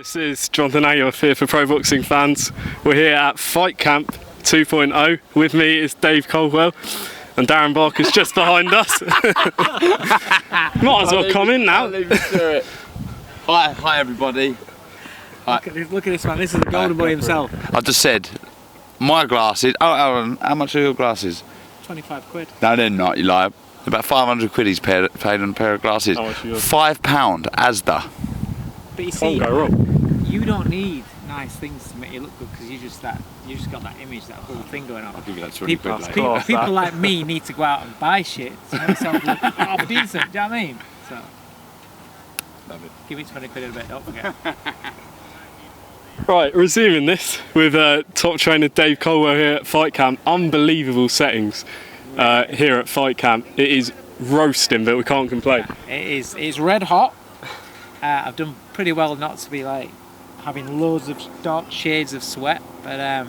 This is Jonathan Ayoff here for Pro Boxing Fans. We're here at Fight Camp 2.0. With me is Dave Coldwell and Darren Barker's just behind us. Might as well come in now. Hi everybody. Look at this man, this is the golden boy himself. I just said, my glasses, Aaron, how much are your glasses? 25 quid. No, they're not, you lie. About 500 quid he's paid on a pair of glasses. How much are yours? £5 Asda. But you see, Can't go wrong. you don't need nice things to make you look good because you just got that image, that whole thing going on. I'll give you that 20 quid later. People like me need to go out and buy shit to make myself look half decent, do you know what I mean? So, Love it. give me 20 quid in a bit, don't forget. Right, resuming this with top trainer Dave Coldwell here at Fight Camp. Unbelievable settings here at Fight Camp. It is roasting, but we can't complain. It's red hot. I've done pretty well not to be like having loads of dark shades of sweat, but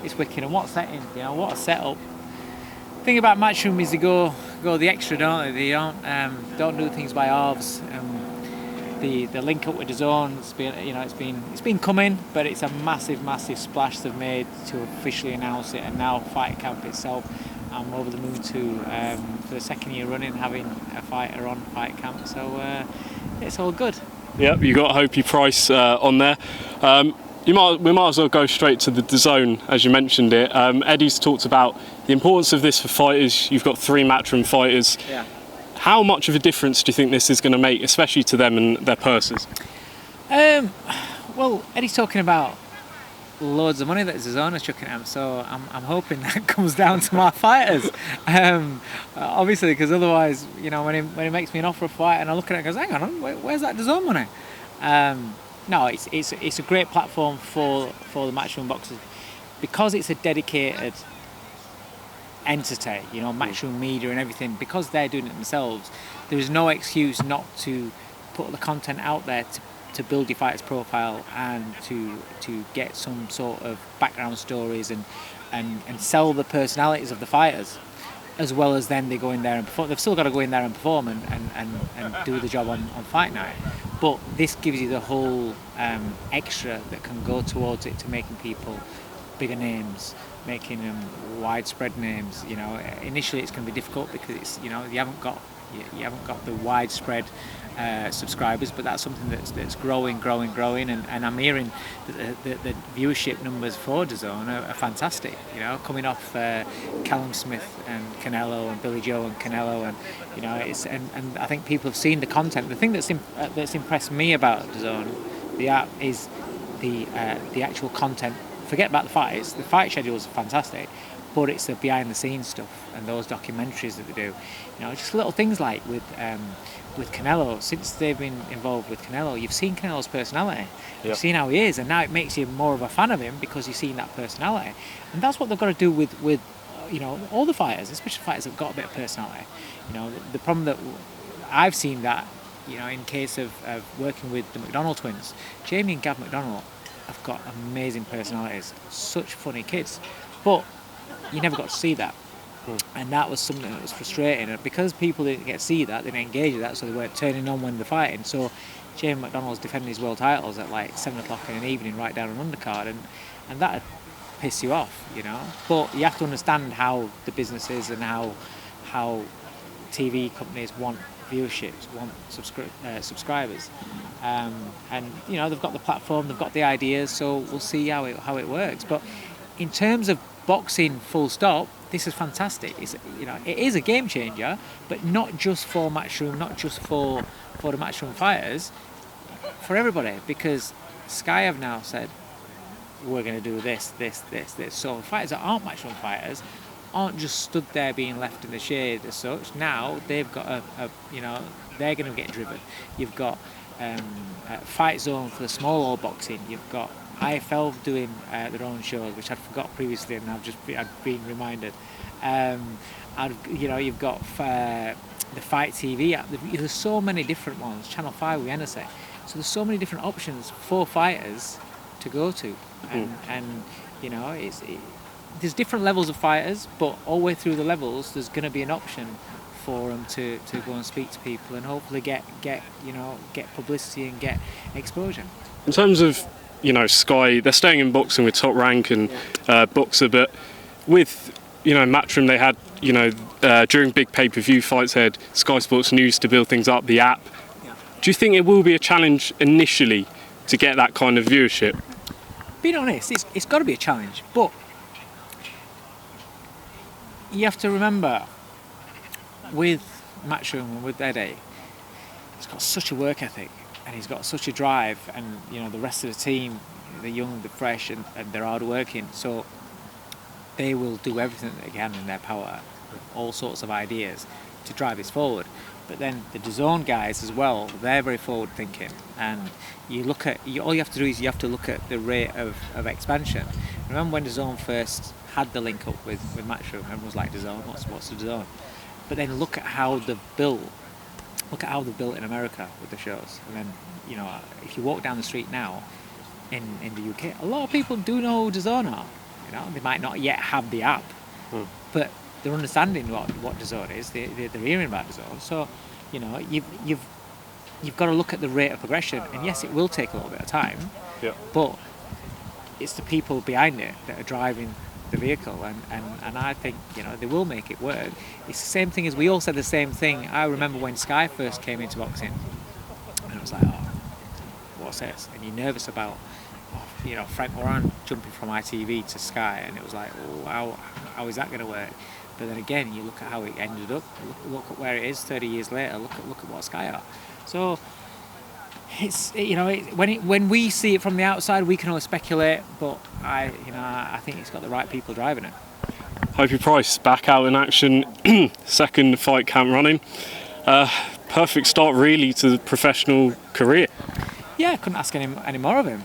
it's wicked. And what setting, you know, what a setup. The thing about Matchroom is they go the extra, don't they? They don't do things by halves. The link up with Dazn, it's been coming, but it's a massive splash they've made to officially announce it. And now Fight Camp itself, I'm over the moon for the second year running having a fighter on Fight Camp, so it's all good. Yep, you got Hopey Price on there. We might as well go straight to the Dazn, as you mentioned it. Eddie's talked about the importance of this for fighters. You've got 3 Matchroom fighters. Yeah. How much of a difference do you think this is going to make, especially to them and their purses? Well, Eddie's talking about loads of money that Dazn is chucking at him, so I'm hoping that comes down to my fighters. Obviously, because otherwise, you know, when he makes me an offer of fight and I look at it and goes, hang on, where's that Dazn money? No, it's a great platform for the Matchroom boxers because it's a dedicated entity, you know, Matchroom media and everything. Because they're doing it themselves, there is no excuse not to put the content out there to build your fighter's profile and to get some sort of background stories and sell the personalities of the fighters, as well as then they go in there and perform. They've still got to go in there and perform and do the job on fight night. But this gives you the whole extra that can go towards it, to making people bigger names, making them widespread names. You know, initially it's going to be difficult because it's, you know, you haven't got the widespread subscribers, but that's something that's growing, and I'm hearing that the viewership numbers for Dazn are fantastic. You know, coming off Callum Smith and Canelo and Billy Joe and Canelo, and you know, and I think people have seen the content. The thing that's impressed me about Dazn, the app, is the actual content. Forget about the fights. The fight schedules are fantastic, but it's the behind the scenes stuff and those documentaries that they do. You know, just little things like with Canelo. Since they've been involved with Canelo, you've seen Canelo's personality. You've seen how he is, and now it makes you more of a fan of him because you've seen that personality. And that's what they've got to do with you know, all the fighters, especially fighters that've got a bit of personality. You know, the problem that I've seen that, you know, in case of working with the McDonald twins, Jamie and Gav McDonald have got amazing personalities, such funny kids, but you never got to see that. And that was something that was frustrating, and because people didn't get to see that, they didn't engage with that, so they weren't turning on when they're fighting. So Jamie McDonald's defending his world titles at like 7 o'clock in the evening, right down an undercard, and that piss you off, you know. But you have to understand how the business is and how TV companies want viewerships, want subscribers, and you know, they've got the platform, they've got the ideas, so we'll see how it works. But in terms of boxing, full stop, this is fantastic. It's, you know, it is a game changer, but not just for Matchroom, not just for the Matchroom fighters, for everybody, because Sky have now said we're going to do this. So fighters that aren't Matchroom fighters aren't just stood there being left in the shade as such. Now they've got a you know, they're going to get driven. You've got Fight Zone for the small all boxing. You've got IFL doing their own shows, which I'd forgot previously, and I've been reminded. You know, you've got the Fight TV app. There's so many different ones. Channel 5 with Hennessy. So there's so many different options for fighters to go to, and you know, there's different levels of fighters, but all the way through the levels, there's going to be an option for them to go and speak to people and hopefully get publicity and get exposure. In terms of, Sky, they're staying in boxing with Top Rank and Boxer, but with, Matchroom, they had, during big pay-per-view fights, they had Sky Sports News to build things up, the app. Yeah. Do you think it will be a challenge initially to get that kind of viewership? Being honest, it's got to be a challenge, but you have to remember with Matchroom and with Eddie, he's got such a work ethic and he's got such a drive, and the rest of the team, they're young, they're fresh, and they're hard working, so they will do everything they can in their power, all sorts of ideas to drive this forward. But then the DAZN guys as well, they're very forward thinking, and you look at, all you have to do is you have to look at the rate of expansion. Remember when DAZN first had the link up with Matchroom, everyone was like, DAZN, what's the DAZN? But then look at how they've built in America with the shows. And then, if you walk down the street now in the UK, a lot of people do know who DAZN are. They might not yet have the app, but they're understanding what DAZN is. They're hearing about DAZN. So, you've got to look at the rate of progression. And yes, it will take a little bit of time, but it's the people behind it that are driving the vehicle, and I think they will make it work. It's the same thing as we all said the same thing. I remember when Sky first came into boxing, and it was like, oh, what's this? And you're nervous about, Frank Warren jumping from ITV to Sky, and it was like, oh, how is that going to work? But then again, you look at how it ended up. Look at where it is 30 years later. Look at what Sky are. So it's when we see it from the outside, we can only speculate. But I think it's got the right people driving it. Hopey Price back out in action, second fight camp running. Perfect start really to the professional career. Yeah, I couldn't ask any more of him.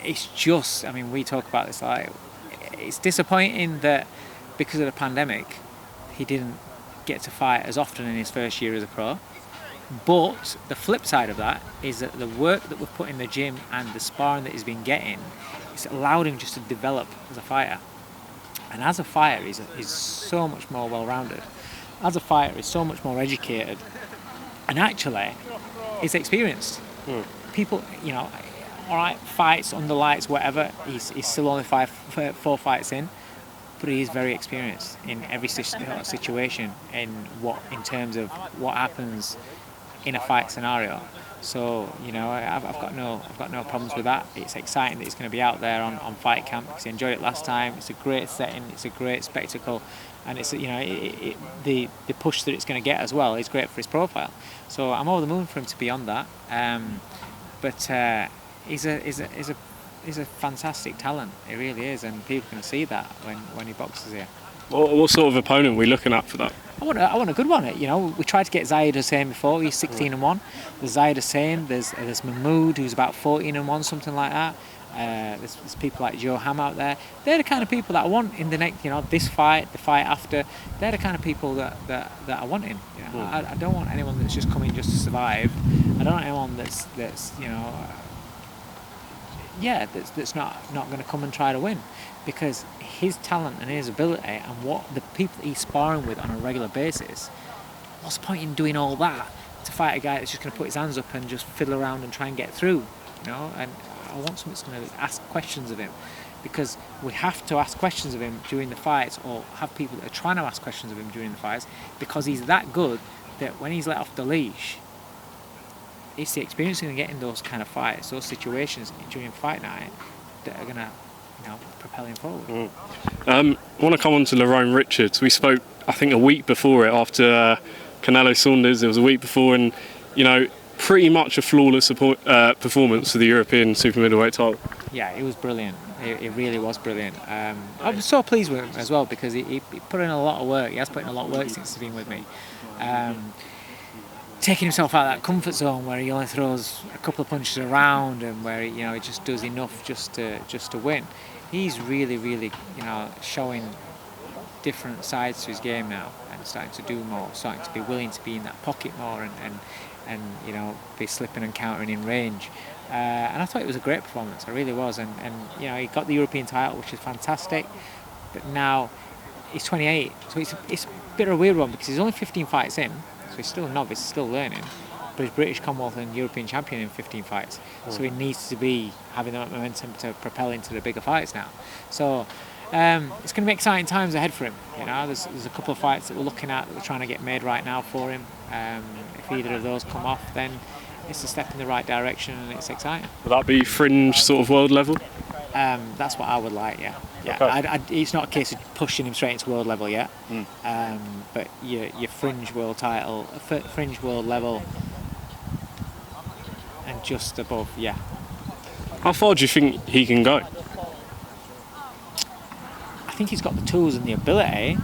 It's just, we talk about this, like, it's disappointing that because of the pandemic, he didn't get to fight as often in his first year as a pro. But the flip side of that is that the work that we've put in the gym and the sparring that he's been getting, it's allowed him just to develop as a fighter. And as a fighter, he's so much more well-rounded. As a fighter, he's so much more educated. And actually, he's experienced. People, all right, fights, under lights, whatever, he's still only 4 fights in. But he is very experienced in every situation, in terms of what happens in a fight scenario. So I've got no problems with that. It's exciting that he's going to be out there on fight camp because he enjoyed it last time. It's a great setting, it's a great spectacle, and it's the push that it's going to get as well is great for his profile. So I'm over the moon for him to be on that. But he's a fantastic talent. It really is, and people can see that when he boxes here. What sort of opponent are we looking at for that? I want a good one. We tried to get Zayed Hussein before. He's 16-1. There's Zayed Hussein. There's Mahmood, who's about 14-1, something like that. There's people like Joe Ham out there. They're the kind of people that I want in the next, this fight, the fight after. They're the kind of people that I want in. I don't want anyone that's just coming just to survive. I don't want anyone that's not going to come and try to win, because his talent and his ability and what the people that he's sparring with on a regular basis, what's the point in doing all that to fight a guy that's just going to put his hands up and just fiddle around and try and get through, And I want someone that's going to ask questions of him, because we have to ask questions of him during the fights, or have people that are trying to ask questions of him during the fights, because he's that good that when he's let off the leash, it's the experience in getting those kind of fights, those situations during fight night, that are going to, propel him forward. I want to come on to Lerrone Richards. We spoke, I think, a week before it, after Canelo Saunders. It was a week before, and pretty much a flawless performance for the European super middleweight title. Yeah, it was brilliant. It really was brilliant. I was so pleased with him as well, because he put in a lot of work. He has put in a lot of work since he's been with me. Taking himself out of that comfort zone where he only throws a couple of punches around, and where he just does enough just to win. He's really, really showing different sides to his game now, and starting to do more, starting to be willing to be in that pocket more, and be slipping and countering in range. And I thought it was a great performance. It really was, and he got the European title, which is fantastic. But now he's 28, so it's a bit of a weird one, because he's only 15 fights in. So he's still a novice, still learning. but he's British, Commonwealth and European champion in 15 fights. So he needs to be having that momentum to propel into the bigger fights now. So it's going to be exciting times ahead for him. You know, there's a couple of fights that we're looking at that we're trying to get made right now for him. If either of those come off, then it's a step in the right direction and it's exciting. Will that be fringe sort of world level? That's what I would like, yeah. Okay. It's not a case of pushing him straight into world level yet, but your fringe world title, fringe world level, and just above, yeah. How far do you think he can go? I think he's got the tools and the ability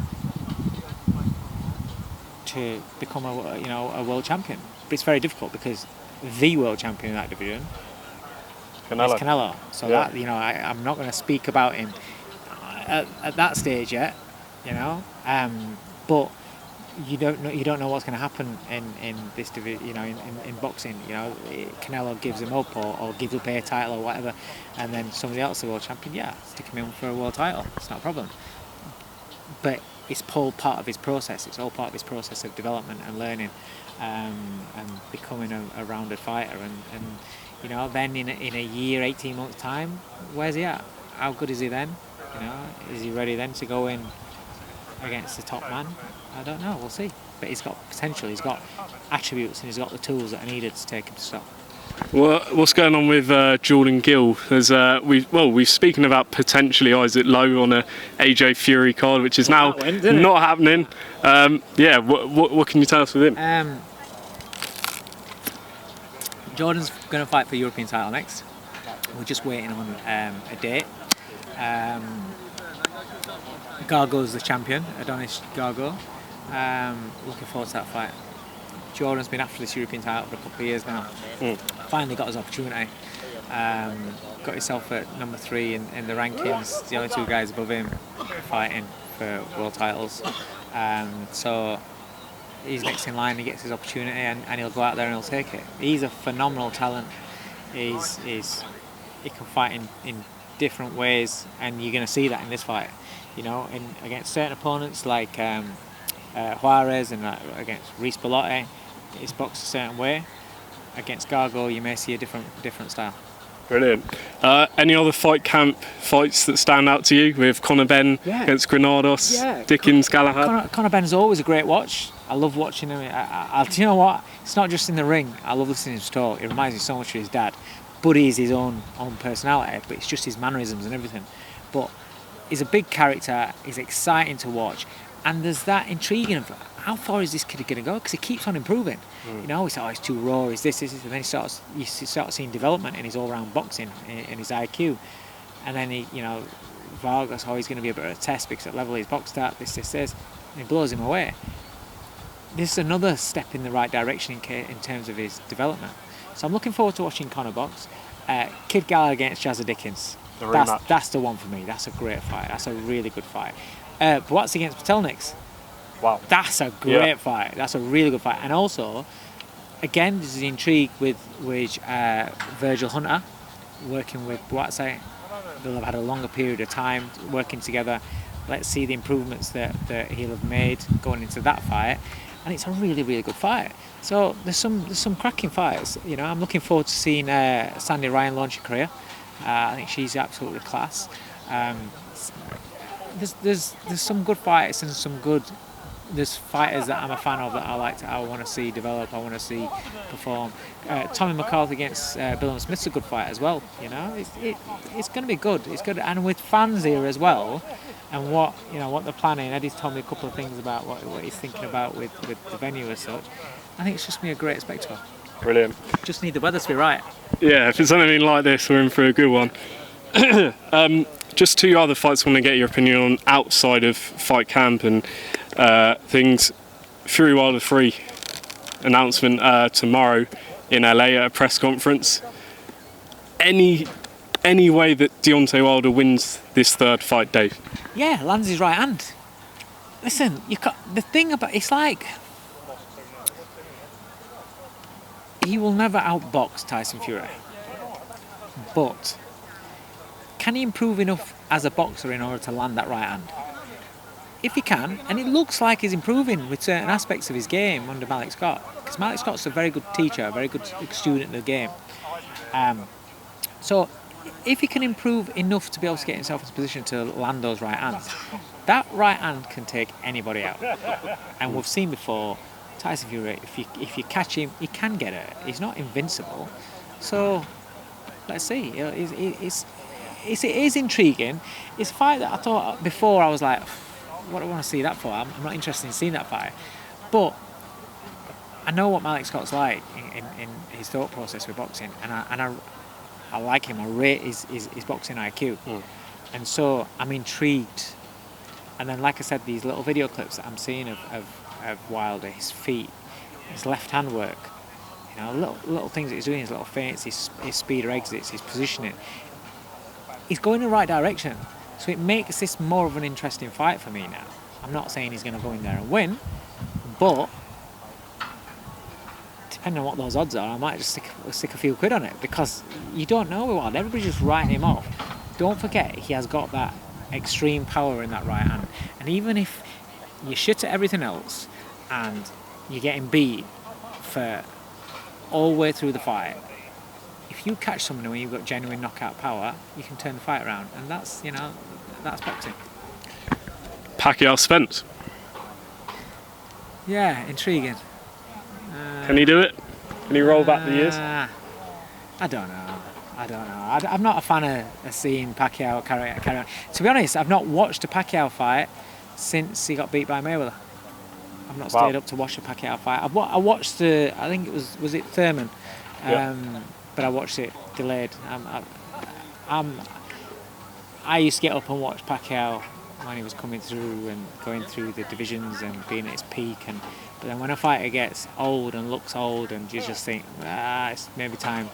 to become a world champion, but it's very difficult because the world champion in that division is Canelo. So that I'm not going to speak about him at that stage yet, but you don't know what's going to happen in this division, in boxing. Canelo gives him up or gives up a title or whatever, and then somebody else, the world champion, stick him in for a world title. It's not a problem. But it's all part of his process. It's all part of his process of development and learning, and becoming a rounded fighter. And then in a year, 18 months time, where's he at? How good is he then? Is he ready then to go in against the top man? I don't know. We'll see. But he's got potential. He's got attributes, and he's got the tools that are needed to take him to stop. Well, what's going on with Jordan Gill? We've spoken about potentially Isaac Lowe on a AJ Fury card, which is now not happening. What can you tell us with him? Jordan's going to fight for European title next. We're just waiting on a date. Gargo's the champion, Adonis Gargo. Looking forward to that fight. Jordan's been after this European title for a couple of years now. Finally got his opportunity. Got himself at number 3 in the rankings. The only 2 guys above him fighting for world titles. So he's next in line. He gets his opportunity, and he'll go out there and he'll take it. He's a phenomenal talent. He can fight in different ways, and you're going to see that in this fight. Against certain opponents like Juarez and against Reece Bellotti, he's boxed a certain way. Against Gargo, you may see a different style. Brilliant. Any other fight camp fights that stand out to you with Conor Benn against Granados, Dickens, Galahad? Conor Benn is always a great watch. I love watching him. Do you know what? It's not just in the ring. I love listening to him talk. It reminds me so much of his dad. But he's his own personality, but it's just his mannerisms and everything. But he's a big character. He's exciting to watch. And there's that intriguing of how far is this kid going to go? Because he keeps on improving. We say, he's too raw, he's this, and then you start seeing development in his all-round boxing, in his IQ. And then Vargas, he's going to be a bit of a test because at level he's boxed at, this, and he blows him away. This is another step in the right direction in terms of his development. So I'm looking forward to watching Conor box. Kid Gallagher against Jazza Dickens. That's the one for me. That's a great fight. That's a really good fight. Buatsi against Patelniks. Wow. That's a great fight. That's a really good fight. And also, again, there's the intrigue with Virgil Hunter working with Buatsi. They'll have had a longer period of time working together. Let's see the improvements that he'll have made going into that fight. And it's a really, really good fight. So there's some cracking fights. I'm looking forward to seeing Sandy Ryan launch her career. I think she's absolutely class. There's some good fights and there's fighters that I'm a fan of that I want to see develop. I want to see perform. Tommy McCarthy against Bill Smith's a good fight as well. It's going to be good. It's good, and with fans here as well. And what they're planning. Eddie's told me a couple of things about what he's thinking about with the venue as such. I think it's just going to be a great spectacle. Brilliant. Just need the weather to be right. Yeah, if it's anything like this, we're in for a good one. Just 2 other fights I want to get your opinion on outside of fight camp and things. Fury Wilder 3 announcement tomorrow in LA at a press conference. Any way that Deontay Wilder wins this 3rd fight, Dave? Yeah, lands his right hand. Listen, the thing about it's like he will never outbox Tyson Fury, but can he improve enough as a boxer in order to land that right hand? if he can, and it looks like he's improving with certain aspects of his game under Malik Scott, because Malik Scott's a very good teacher, a very good student of the game. So if he can improve enough to be able to get himself in a position to land those right hands, that right hand can take anybody out. And we've seen before, Tyson Fury, if you catch him, he can get hurt. He's not invincible. So let's see. It is intriguing. It's a fight that I thought before I was like, what do I want to see that for? I'm not interested in seeing that fight. But I know what Malik Scott's like in his thought process with boxing, and I like him. I rate his boxing IQ. And so I'm intrigued. And then, like I said, these little video clips that I'm seeing of Wilder, his feet, his left hand work, you know, little things that he's doing, his little feints, his speed or exits, his positioning. He's going in the right direction. So it makes this more of an interesting fight for me now. I'm not saying he's going to go in there and win, but depending on what those odds are, I might just stick a few quid on it, because you don't know with Wilder. Everybody's just writing him off. Don't forget, he has got that extreme power in that right hand. And even if you shit at everything else and you're getting beat for all the way through the fight, if you catch someone when you've got genuine knockout power, you can turn the fight around. And that's, you know, that's boxing. Pacquiao Spence. Yeah, intriguing. Can he do it? Can he roll back the years? I don't know. I'm not a fan of seeing Pacquiao carry on. To be honest, I've not watched a Pacquiao fight since he got beat by Mayweather. I've not stayed up to watch a Pacquiao fight. I watched I think it was it Thurman, but I watched it delayed. I used to get up and watch Pacquiao when he was coming through and going through the divisions and being at his peak, but then when a fighter gets old and looks old, and you just think, it's maybe time.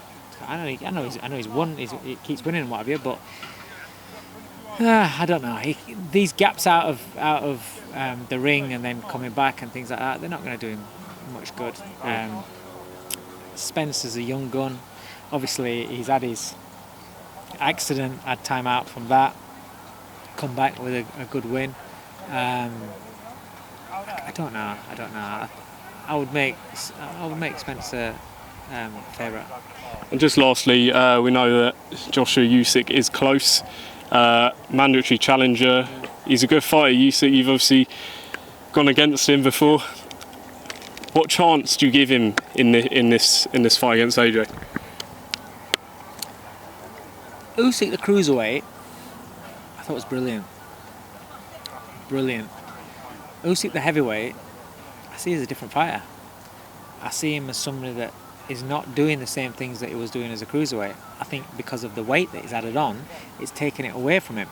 I know he's won. He keeps winning and what have you, but I don't know. These gaps out of the ring and then coming back and things like that, they're not going to do him much good. Spence is a young gun. Obviously, he's had his accident, had time out from that, come back with a good win. I don't know. I would make Spence a favourite. And just lastly, we know that Joshua-Usyk is close. Mandatory challenger. He's a good fighter. Usyk, you've obviously gone against him before. What chance do you give him in this fight against AJ? Usyk, the cruiserweight, I thought was brilliant. Usyk, the heavyweight, I see as a different fighter. I see him as somebody that is not doing the same things that he was doing as a cruiserweight. I think because of the weight that he's added on, it's taken it away from him.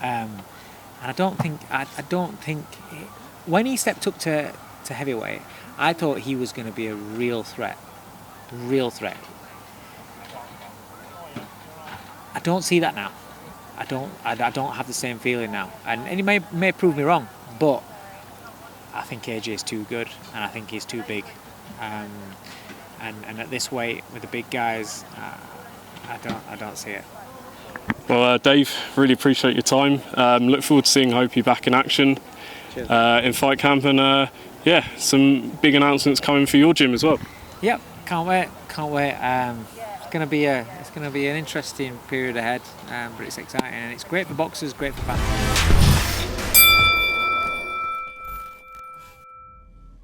And I don't think when he stepped up to heavyweight, I thought he was going to be a real threat. I don't see that now. I don't have the same feeling now, and he may prove me wrong, but I think AJ is too good, and I think he's too big. And at this weight with the big guys, I don't see it. Well, Dave, really appreciate your time. Look forward to seeing Hopey back in action in fight camp, and some big announcements coming for your gym as well. Yep, can't wait. It's going to be an interesting period ahead, but it's exciting, and it's great for boxers, great for fans.